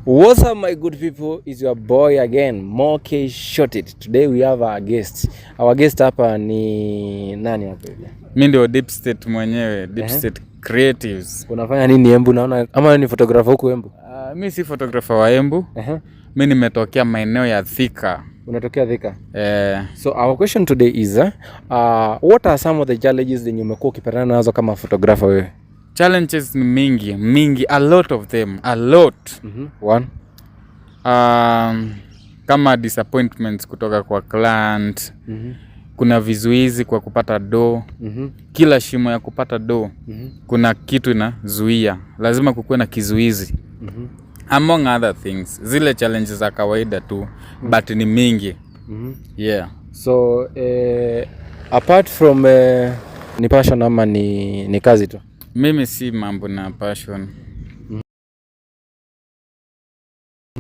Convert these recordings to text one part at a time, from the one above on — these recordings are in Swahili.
What's up, my good people? Is your boy again, Moke Shot It. Today we have our guest. Our guest hapa ni nani hapa hivi? Mimi ndio Deep State mwenyewe, Deep State Creatives. Unafanya nini Embu? Naona ama ni photographer huko Embu? Mimi si photographer wa Embu. Mimi nimetokea maeneo ya Thika. Unatokea Thika? So our question today is what are some of the challenges that umekuwa ukipatana nazo kama photographer wewe? Challenges ni mingi, a lot of them, a lot. One. Kama disappointments kutoka kwa client. Kuna vizuizi kwa kupata do. Kila shimo ya kupata do. Kuna kitu inazuia. Lazima kukuwe na kizuizi. Among other things. Zile challenges za kawaida tu, but ni mingi. Yeah. So apart from ni passion ama ni kazi tu? Mimi si mambo na passion.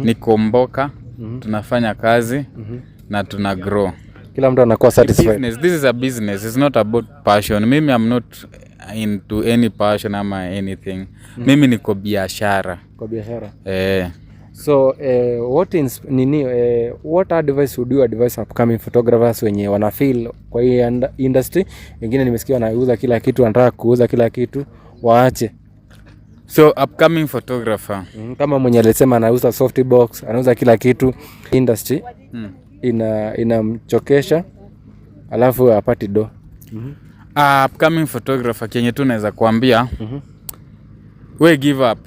Ni komboka, tunafanya kazi na tuna grow. Kila mtu anakuwa satisfied. This is a business. It's not about passion. Mimi I'm not into any passion ama anything. Mimi niko biashara. Kwa biashara. So what advice would you advise upcoming photographers wenye wana feel kwa hii industry? Wengine nimesikia wanauza kila kitu, wanataka kuuza kila kitu, waache. So upcoming photographer kama mwenye alisema anauza softbox, anauza kila kitu, industry inamchokesha alafu apati do. Upcoming photographer kenye tu naweza kuambia we give up.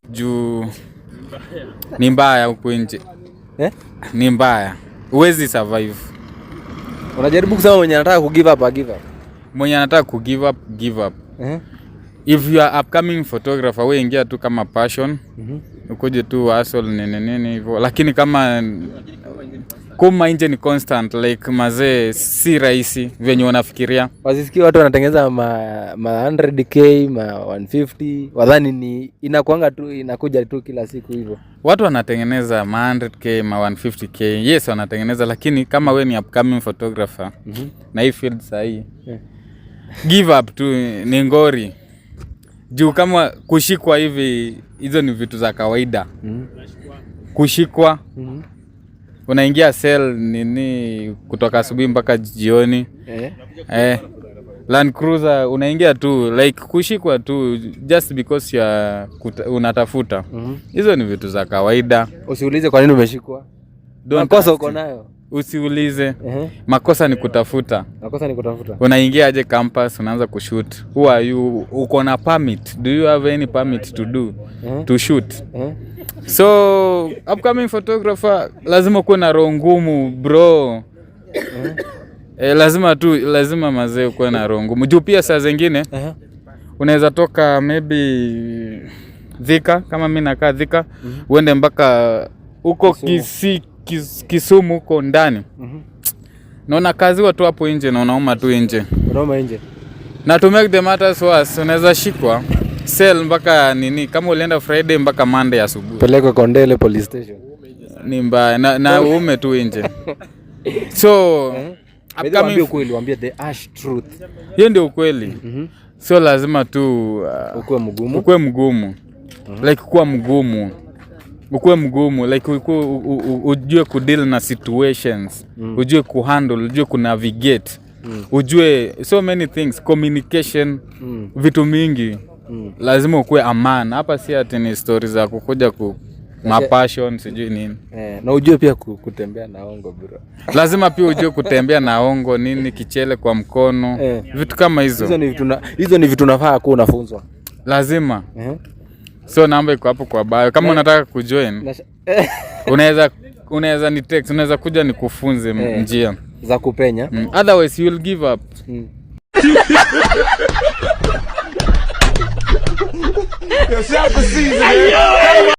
Juu ni mbaya huko nje. Ni mbaya. Huwezi survive. Unajaribu kusema mwenye anataka ku give up, give up. Mwenye anataka ku give up, give up. If you are upcoming photographer, we ingia tu kama passion. Ukuje tu hustle nini hivyo. Lakini kama nje ni constant, like mazee si rahisi venye unafikiria. Wasisikia watu wanatengeneza ma 100k, ma 150, wadhani ni inakuanga tu, inakuja tu kila siku hivyo. Watu wanatengeneza ma 100k, ma 150k. Yes, wanatengeneza, lakini kama we ni upcoming photographer na hii field sahi, give up tu, ni ngori. Juu kama kushikwa hivi, hizo ni vitu za kawaida. Kushikwa, unaingia cell nini kutoka asubuhi mpaka jioni. Land Cruiser unaingia tu, like kushikwa tu just because ya unatafuta. Hizo ni vitu za kawaida. Usiulize kwa nini umeshikwa. Makosa uko nayo. Usiulize. Makosa ni kutafuta. Makosa ni kutafuta. Unaingia aje campus, unaanza kushoot. Who are you? Uko na permit? Do you have any permit to do to shoot? So upcoming photographer lazima kuwe na roho ngumu bro. Lazima mazee kuwe na roho ngumu. Juu pia saa zingine unaweza toka maybe Thika, kama mimi nakaa Thika, uende mpaka huko Kisumu huko ndani. Naona kazi watu hapo nje na unauma tu nje. Unauma nje. Na to make the matters worse, unaweza shikwa sell mpaka nini, kama ulienda Friday mpaka Monday asubuhi. Pelekwa Kondele police station. Ni mbaya na uume tu nje. So upcoming ukweli, waambie the harsh truth. Hiyo ndio ukweli. So lazima tu ukue mgumu. Like kuwa mgumu. Ukue mgumu, like ujue kudeal na situations, ujue kuhandle, ujue kunavigate, ujue so many things, communication, vitu mingi. Lazima ukue amana. Hapa si ati ni stories za kukuja passion sijui nini. Na ujue pia kutembea na ongo bro. Lazima pia ujue kutembea na ongo nini, kichele kwa mkono, vitu kama hizo. Hizo ni vitu nafaa kuwa unafunzwa. Lazima. So namba iko hapo kwa bio. Kama unataka kujoin, unaweza ni text, unaweza kuja nikufunze njia za kupenya. Otherwise you will give up.